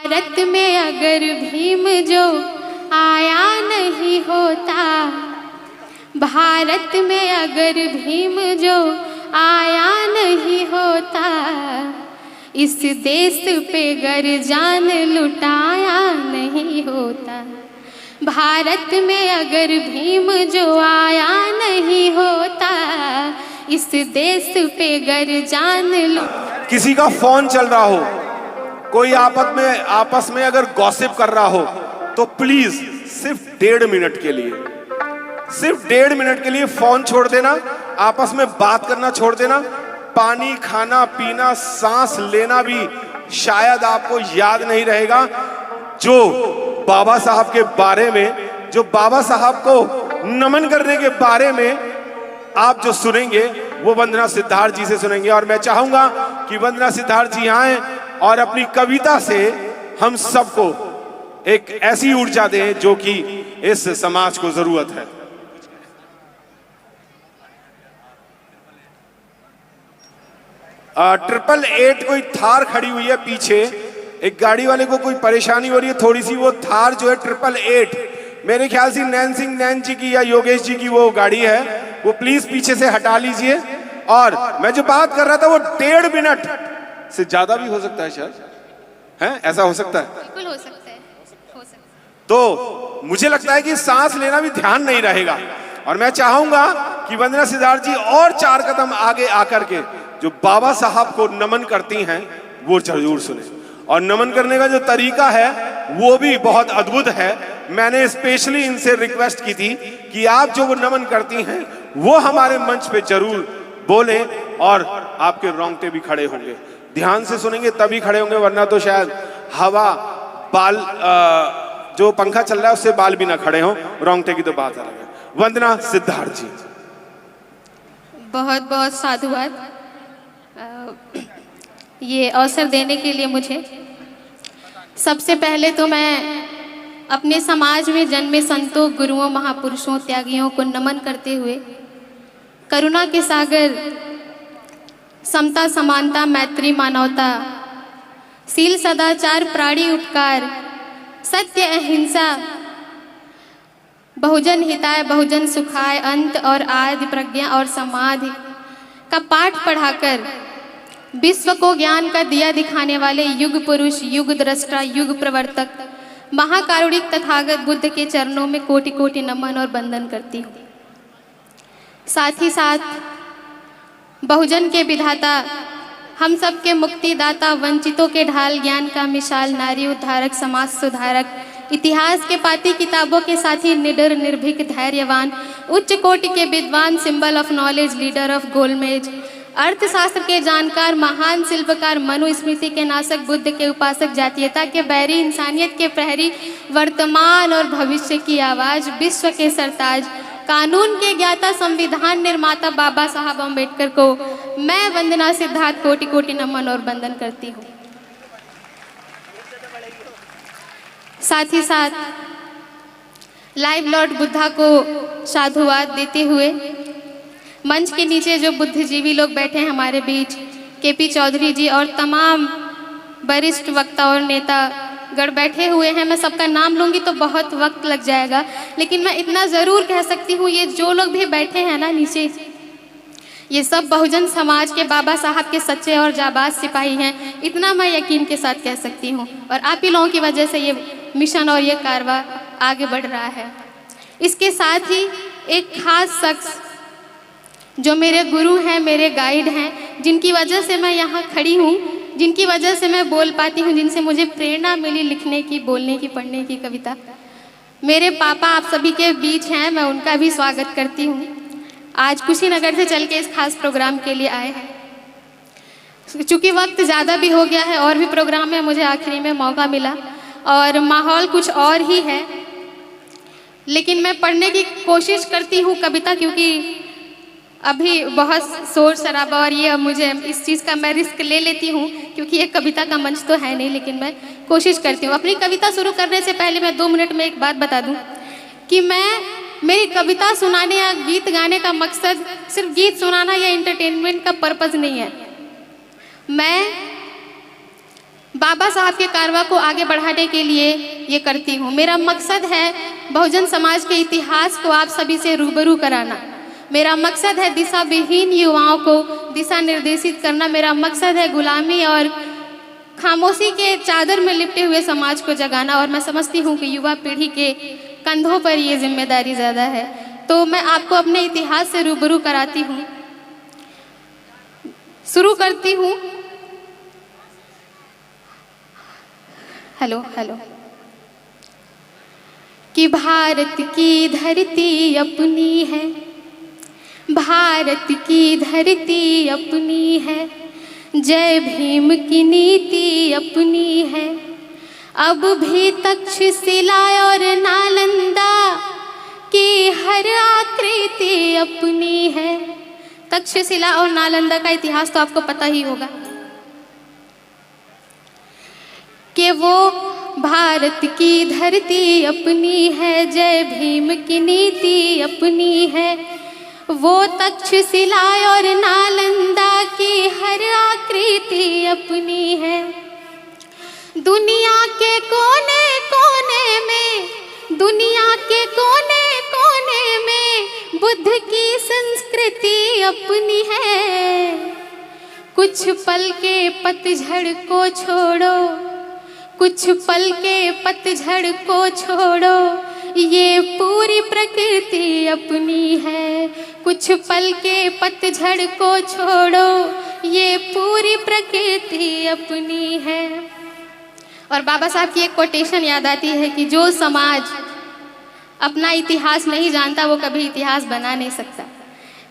भारत में अगर भीम जो आया नहीं होता, भारत में अगर भीम जो आया नहीं होता, इस देश पे गर जान लुटाया नहीं होता। भारत में अगर भीम जो आया नहीं होता, इस देश पे गर जान किसी का फोन चल रहा हो, कोई आपस में अगर गॉसिप कर रहा हो, तो प्लीज सिर्फ 1.5 मिनट के लिए, सिर्फ 1.5 मिनट के लिए फोन छोड़ देना, आपस में बात करना छोड़ देना। पानी, खाना पीना, सांस लेना भी शायद आपको याद नहीं रहेगा। जो बाबा साहब के बारे में, जो बाबा साहब को नमन करने के बारे में आप जो सुनेंगे वो वंदना सिद्धार्थ जी से सुनेंगे। और मैं चाहूंगा कि वंदना सिद्धार्थ जी आए और अपनी कविता से हम सबको एक ऐसी ऊर्जा दें जो कि इस समाज को जरूरत है। 888 कोई थार खड़ी हुई है पीछे, एक गाड़ी वाले को कोई परेशानी हो रही है थोड़ी सी। वो थार जो है 888 मेरे ख्याल से नैन सिंह नैन जी की या योगेश जी की वो गाड़ी है, वो प्लीज पीछे से हटा लीजिए। और मैं जो बात कर रहा था वो 1.5 मिनट से ज्यादा भी हो सकता है, शायद है, ऐसा हो सकता है, बिल्कुल हो सकता है, हो सकता है। तो मुझे लगता है कि सांस लेना भी ध्यान नहीं रहेगा। और मैं चाहूंगा कि वंदना सिद्धार्थ जी और 4 कदम आगे आकर के जो बाबा साहब को नमन करती हैं वो जरूर सुने। और नमन करने का जो तरीका है वो भी बहुत अद्भुत है। मैंने स्पेशली इनसे रिक्वेस्ट की थी कि आप जो वो नमन करती हैं वो हमारे मंच पे जरूर बोलें, और आपके रोंगटे भी खड़े होंगे। ध्यान से सुनेंगे तभी खड़े होंगे, वरना तो शायद हवा बाल जो पंखा चल रहा है उससे बाल भी ना खड़े हों, रोंगटे की तो बात अलग है। वंदना सिद्धार्थ जी, बहुत बहुत साधुवाद ये अवसर देने के लिए मुझे। सबसे पहले तो मैं अपने समाज में जन्मे संतों, गुरुओं, महापुरुषों, त्यागियों को नमन करते हुए करुणा के सागर, समता, समानता, मैत्री, मानवता, शील, सदाचार, प्राणी उपकार, सत्य, अहिंसा, बहुजन हिताय, बहुजन सुखाय, अंत और आदि, प्रज्ञा और समाधि का पाठ पढ़ाकर विश्व को ज्ञान का दिया दिखाने वाले युग पुरुष, युग द्रष्टा, युग प्रवर्तक, महाकारुणिक तथागत बुद्ध के चरणों में कोटि कोटि नमन और वंदन करती हूँ। साथ ही साथ बहुजन के विधाता, हम सब के मुक्तिदाता, वंचितों के ढाल, ज्ञान का मिसाल, नारी उद्धारक, समाज सुधारक, इतिहास के पाती किताबों के साथी, निडर, निर्भीक, धैर्यवान, उच्च कोटि के विद्वान, symbol of knowledge, leader of गोलमेज, अर्थशास्त्र के जानकार, महान शिल्पकार, मनुस्मृति के नाशक, बुद्ध के उपासक, जातीयता के बैरी, इंसानियत के प्रहरी, वर्तमान और भविष्य की आवाज, विश्व के सरताज, कानून के ज्ञाता, संविधान निर्माता बाबा साहब अम्बेडकर को मैं वंदना सिद्धार्थ कोटि कोटि नमन और वंदन करती हूँ। साथ ही साथ लाइव लॉर्ड बुद्धा को साधुवाद देते हुए मंच के नीचे जो बुद्धिजीवी लोग बैठे हैं हमारे बीच, केपी चौधरी जी और तमाम वरिष्ठ वक्ता और नेता गण बैठे हुए हैं। मैं सबका नाम लूँगी तो बहुत वक्त लग जाएगा, लेकिन मैं इतना ज़रूर कह सकती हूँ, ये जो लोग भी बैठे हैं ना नीचे, ये सब बहुजन समाज के बाबा साहब के सच्चे और जाबाज सिपाही हैं, इतना मैं यकीन के साथ कह सकती हूँ। और आप ही लोगों की वजह से ये मिशन और ये कारवां आगे बढ़ रहा है। इसके साथ ही एक खास शख्स जो मेरे गुरु हैं, मेरे गाइड हैं, जिनकी वजह से मैं यहाँ खड़ी हूँ, जिनकी वजह से मैं बोल पाती हूँ, जिनसे मुझे प्रेरणा मिली लिखने की, बोलने की, पढ़ने की, कविता, मेरे पापा आप सभी के बीच हैं। मैं उनका भी स्वागत करती हूँ। आज कुशीनगर से चल के इस खास प्रोग्राम के लिए आए हैं। चूँकि वक्त ज़्यादा भी हो गया है और भी प्रोग्राम में मुझे आखिरी में मौका मिला और माहौल कुछ और ही है, लेकिन मैं पढ़ने की कोशिश करती हूँ कविता, क्योंकि अभी बहुत शोर शराबा और ये मुझे इस चीज़ का मैं रिस्क ले लेती हूँ, क्योंकि ये कविता का मंच तो है नहीं, लेकिन मैं कोशिश करती हूँ। अपनी कविता शुरू करने से पहले मैं 2 मिनट में एक बात बता दूँ कि मेरी कविता सुनाने या गीत गाने का मकसद सिर्फ गीत सुनाना या इंटरटेनमेंट का पर्पज़ नहीं है। मैं बाबा साहब के कारवा को आगे बढ़ाने के लिए ये करती हूँ। मेरा मकसद है बहुजन समाज के इतिहास को आप सभी से रूबरू कराना। मेरा मकसद है दिशा विहीन युवाओं को दिशा निर्देशित करना। मेरा मकसद है गुलामी और खामोशी के चादर में लिपटे हुए समाज को जगाना। और मैं समझती हूँ कि युवा पीढ़ी के कंधों पर ये जिम्मेदारी ज़्यादा है। तो मैं आपको अपने इतिहास से रूबरू कराती हूँ। शुरू करती हूँ। Hello hello. कि भारत की धरती अपनी है, भारत की धरती अपनी है, जय भीम की नीति अपनी है। अब भी तक्षशिला और नालंदा की हर आकृति अपनी है। तक्षशिला और नालंदा का इतिहास तो आपको पता ही होगा कि वो भारत की धरती अपनी है, जय भीम की नीति अपनी है। वो तक्षशिला और नालंदा की हर आकृति अपनी है। दुनिया के कोने कोने में, दुनिया के कोने कोने में बुद्ध की संस्कृति अपनी है। कुछ पल के पतझड़ को छोड़ो, कुछ पल के पतझड़ को छोड़ो, ये पूरी प्रकृति अपनी है। कुछ पल के पतझड़ को छोड़ो, ये पूरी प्रकृति अपनी है। और बाबा साहब की एक कोटेशन याद आती है कि जो समाज अपना इतिहास नहीं जानता वो कभी इतिहास बना नहीं सकता।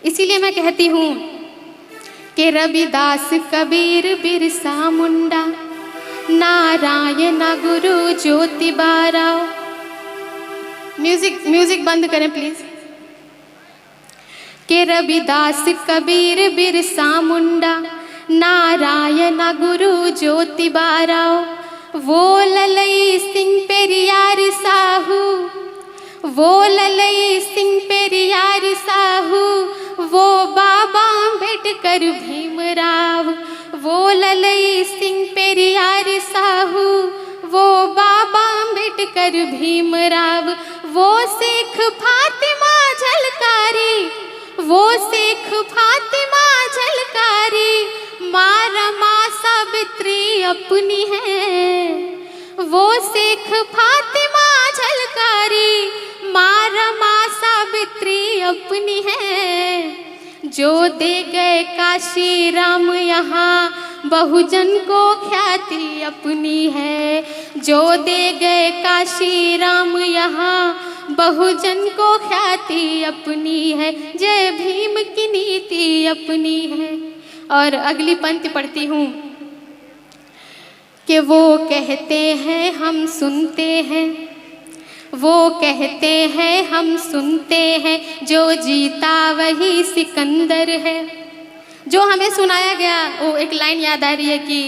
इसीलिए मैं कहती हूँ कि रविदास, कबीर, बिरसा मुंडा, नारायण गुरु ज्योतिबा राव। म्यूजिक बंद करें प्लीज। के रविदास, कबीर, बिरसा मुंडा, नारायण गुरु ज्योतिबा राव, वो ललई सिंह पेरियार साहू, वो ललई सिंह पेरियार साहू, वो बाबा अम्बेडकर भीमराव, वो ललई सिंह पेरियार साहू, वो बाबा अम्बेडकर भीमराव, वो शेख फातिमा झलकारी, वो शेख फातिमा झलकारी, माँ रमा सावित्री अपनी है। वो शेख फातिमा झलकारी, माँ रमा सावित्री अपनी है। जो दे गए काशी राम यहाँ बहुजन को ख्याति अपनी है। जो दे गए काशी राम यहाँ बहुजन को ख्याति अपनी है। जय भीम की नीति अपनी है। और अगली पंक्ति पढ़ती हूँ कि वो कहते हैं हम सुनते हैं, वो कहते हैं हम सुनते हैं, जो जीता वही सिकंदर है। जो हमें सुनाया गया वो एक लाइन याद आ रही है कि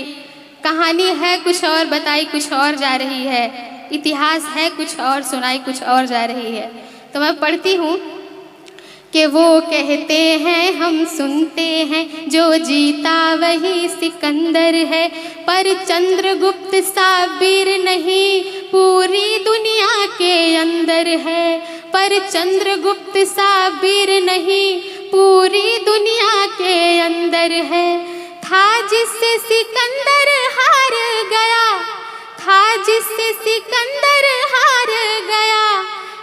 कहानी है कुछ और, बताई कुछ और जा रही है, इतिहास है कुछ और, सुनाई कुछ और जा रही है। तो मैं पढ़ती हूँ कि वो कहते हैं हम सुनते हैं, जो जीता वही सिकंदर है, पर चंद्रगुप्त साबिर नहीं पूरी दुनिया के अंदर है। पर चंद्रगुप्त साबिर नहीं पूरी दुनिया के अंदर है। था जिससे सिकंदर हार गया, था जिससे सिकंदर हार गया,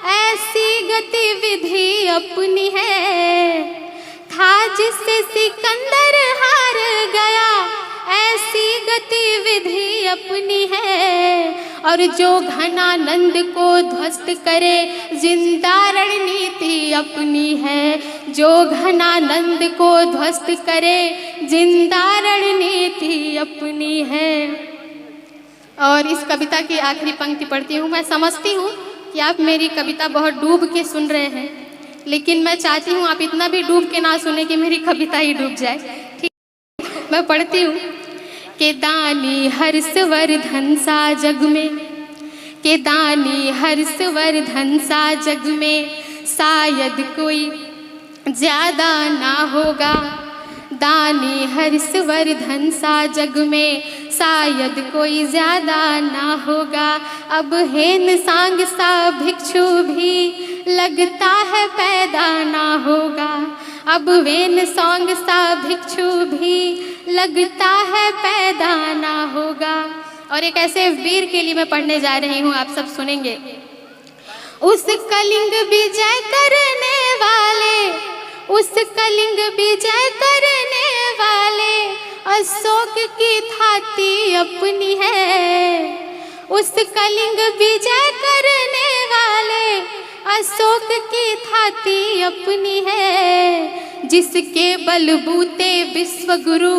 ऐसी गतिविधि अपनी है। था जिससे सिकंदर हार गया, ऐसी गतिविधि अपनी है। और जो घनानंद को ध्वस्त करे, जिंदा रणनीति अपनी है। जो घनानंद को ध्वस्त करे, जिंदा रणनीति अपनी है। और इस कविता की आखिरी पंक्ति पढ़ती हूँ। मैं समझती हूँ कि आप मेरी कविता बहुत डूब के सुन रहे हैं, लेकिन मैं चाहती हूँ आप इतना भी डूब के ना सुने कि मेरी कविता ही डूब जाए। ठीक, मैं पढ़ती हूँ कि दानी हर्षवर्धन सा जग में, कि दानी हर्षवर्धन सा जग में शायद कोई ज्यादा ना होगा। दानी हर्षवर्धन सा जग में शायद कोई ज्यादा ना होगा। अब हेन सांग सा भिक्षु भी लगता है पैदा ना होगा। अब वेन सांग सा भिक्षु भी लगता है पैदा ना होगा। और एक ऐसे वीर के लिए मैं पढ़ने जा रही हूँ, आप सब सुनेंगे। उस कलिंग विजय करने वाले, उस कलिंग विजय करने वाले अशोक की थाती अपनी है। उस कलिंग विजय करने वाले अशोक की थाती अपनी है। जिसके बलबूते विश्व गुरु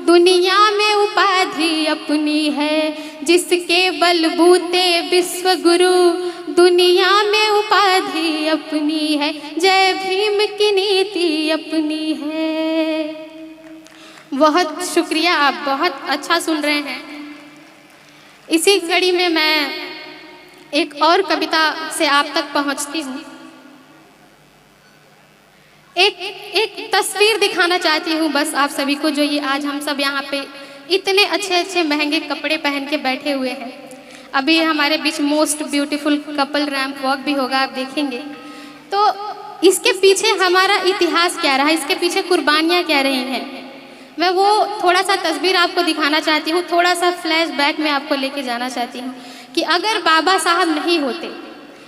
दुनिया में उपाधि अपनी है। जिसके बलबूते विश्व गुरु दुनिया में उपाधि अपनी है। जय भीम की नीति अपनी है। बहुत शुक्रिया, आप बहुत अच्छा सुन रहे हैं। इसी कड़ी में मैं एक और कविता से आप तक पहुंचती हूँ। एक तस्वीर दिखाना चाहती हूँ बस आप सभी को, जो ये आज हम सब यहाँ पे इतने अच्छे अच्छे महंगे कपड़े पहन के बैठे हुए हैं। अभी हमारे बीच most beautiful couple ramp walk भी होगा, आप देखेंगे। तो इसके पीछे हमारा इतिहास क्या रहा, इसके पीछे कुर्बानियाँ क्या रही हैं, मैं वो थोड़ा सा तस्वीर आपको दिखाना चाहती हूँ। थोड़ा सा फ्लैशबैक में आपको लेके जाना चाहती हूँ कि अगर बाबा साहब नहीं होते,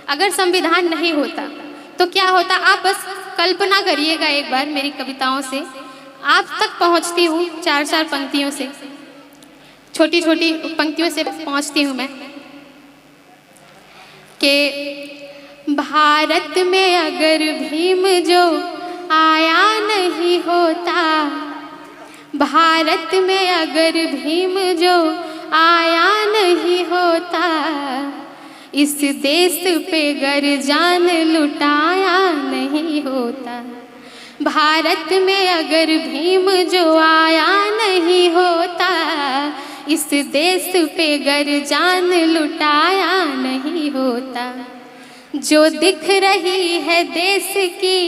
अगर संविधान नहीं होता तो क्या होता। आप बस कल्पना करिएगा एक बार मेरी कविताओं से, आप तक पहुँचती हूँ 4-4 पंक्तियों से, छोटी छोटी पंक्तियों से पहुँचती हूँ मैं। कि भारत में अगर भीम जो आया नहीं होता, भारत में अगर भीम जो आया नहीं होता, इस देश पे गर जान लुटाया नहीं होता। भारत में अगर भीम जो आया नहीं होता, इस देश पे गर जान लुटाया नहीं होता। जो दिख रही है देश की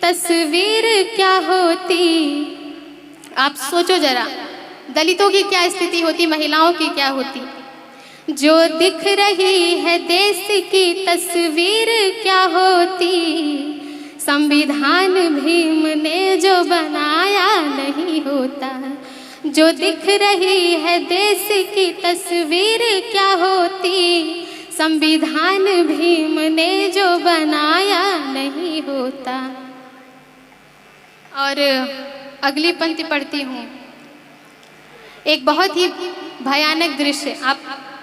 तस्वीर क्या होती। आप सोचो जरा, दलितों की क्या स्थिति होती, महिलाओं की क्या होती। जो दिख रही है देश की तस्वीर क्या होती। संविधान भीम ने जो बनाया नहीं होता। जो दिख रही है देश की तस्वीर क्या होती। संविधान भीम ने जो बनाया नहीं होता। और अगली पंक्ति पढ़ती हूँ। एक बहुत ही भयानक दृश्य, आप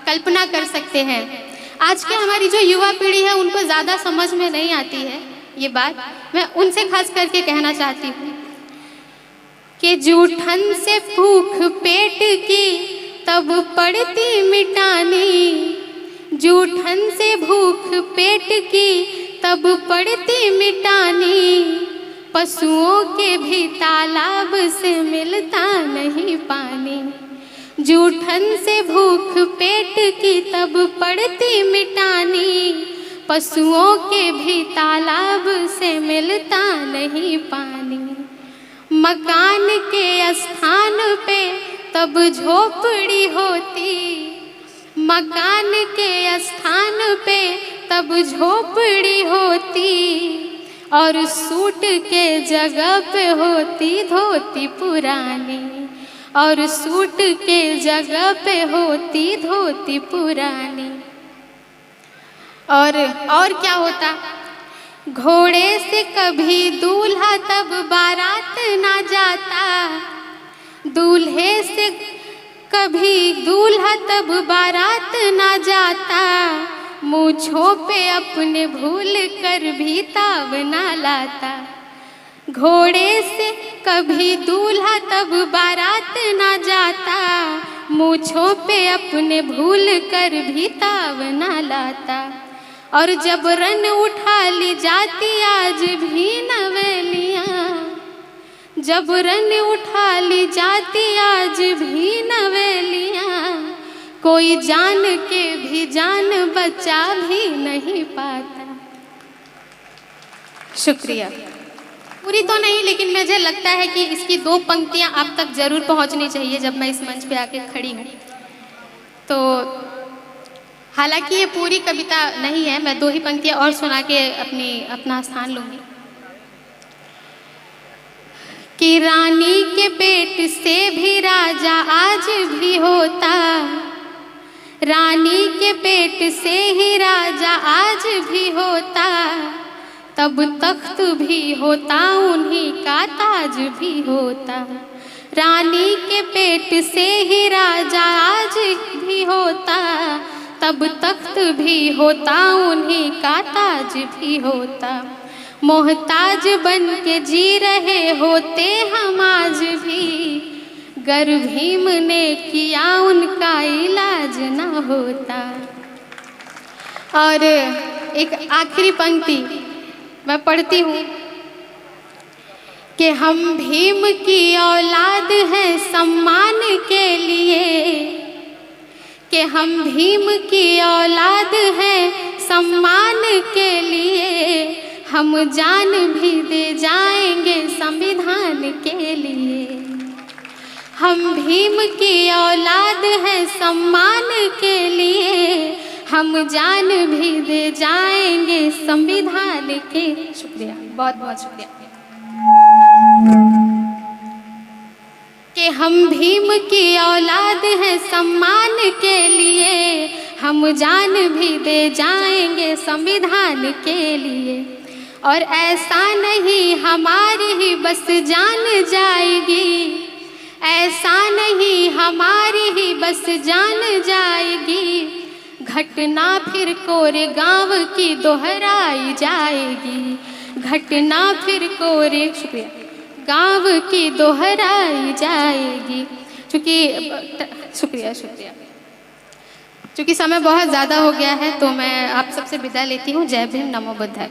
कल्पना कर सकते हैं। आज के हमारी जो युवा पीढ़ी है उनको ज़्यादा समझ में नहीं आती है ये बात, मैं उनसे खास करके कहना चाहती हूँ कि जूठन से भूख पेट की तब पड़ती मिटानी। जूठन से भूख पेट की तब पड़ती मिटानी। पशुओं के भी तालाब से मिलता नहीं पानी। जूठन से भूख पेट की तब पड़ती मिटानी। पशुओं के भी तालाब से मिलता नहीं पानी। मकान के स्थान पे तब झोपड़ी होती। मकान के स्थान पे तब झोपड़ी होती। और सूट के जगह पे होती धोती पुरानी। और सूट के जगह पे होती धोती पुरानी। और क्या होता। घोड़े से कभी दूल्हा तब बारात ना जाता। दूल्हे से कभी दूल्हा तब बारात ना जाता। मूँछों पे अपने भूल कर भी ताव ना लाता। घोड़े से कभी दूल्हा तब बारात ना जाता। मूँछों पे अपने भूल कर भी ताव ना लाता। और जब रन उठा ली जाती आज भी नवेलियाँ। जब रन उठा ली जाती आज भी नवेलियाँ। कोई जान के भी जान बचा भी नहीं पाता। शुक्रिया। पूरी तो नहीं, लेकिन मुझे लगता है कि इसकी 2 पंक्तियां आप तक जरूर पहुंचनी चाहिए जब मैं इस मंच पे आके खड़ी हूँ। तो हालांकि ये पूरी कविता नहीं है, मैं 2 ही पंक्तियां और सुना के अपना स्थान लूंगी। कि रानी के पेट से भी राजा आज भी होता, रानी के पेट से ही राजा आज भी होता, तब तख्त भी होता उन्हीं का ताज भी होता। रानी के पेट से ही राजा आज भी होता, तब तख्त भी होता उन्हीं का ताज भी होता। मोहताज बन के जी रहे होते हम आज भी, गर भीम ने किया उनका इलाज ना होता। और एक आखिरी पंक्ति मैं पढ़ती हूँ कि हम भीम की औलाद हैं सम्मान के लिए, कि हम भीम की औलाद हैं सम्मान के लिए, हम जान भी दे जाएंगे संविधान के लिए। हम भीम की औलाद हैं सम्मान के लिए, हम जान भी दे जाएंगे संविधान के। शुक्रिया, बहुत बहुत शुक्रिया। कि हम भीम की औलाद हैं सम्मान के लिए, हम जान भी दे जाएंगे संविधान के लिए। और ऐसा नहीं हमारी ही बस जान जाएगी, ऐसा नहीं हमारी ही बस जान जाएगी, घटना फिर कोरेगांव की दोहराई जाएगी, घटना फिर कोरे शुक्रिया गांव की दोहराई जाएगी। शुक्रिया चूँकि समय बहुत ज़्यादा हो गया है तो मैं आप सबसे विदा लेती हूँ। जय भीम, नमो बुद्धाय।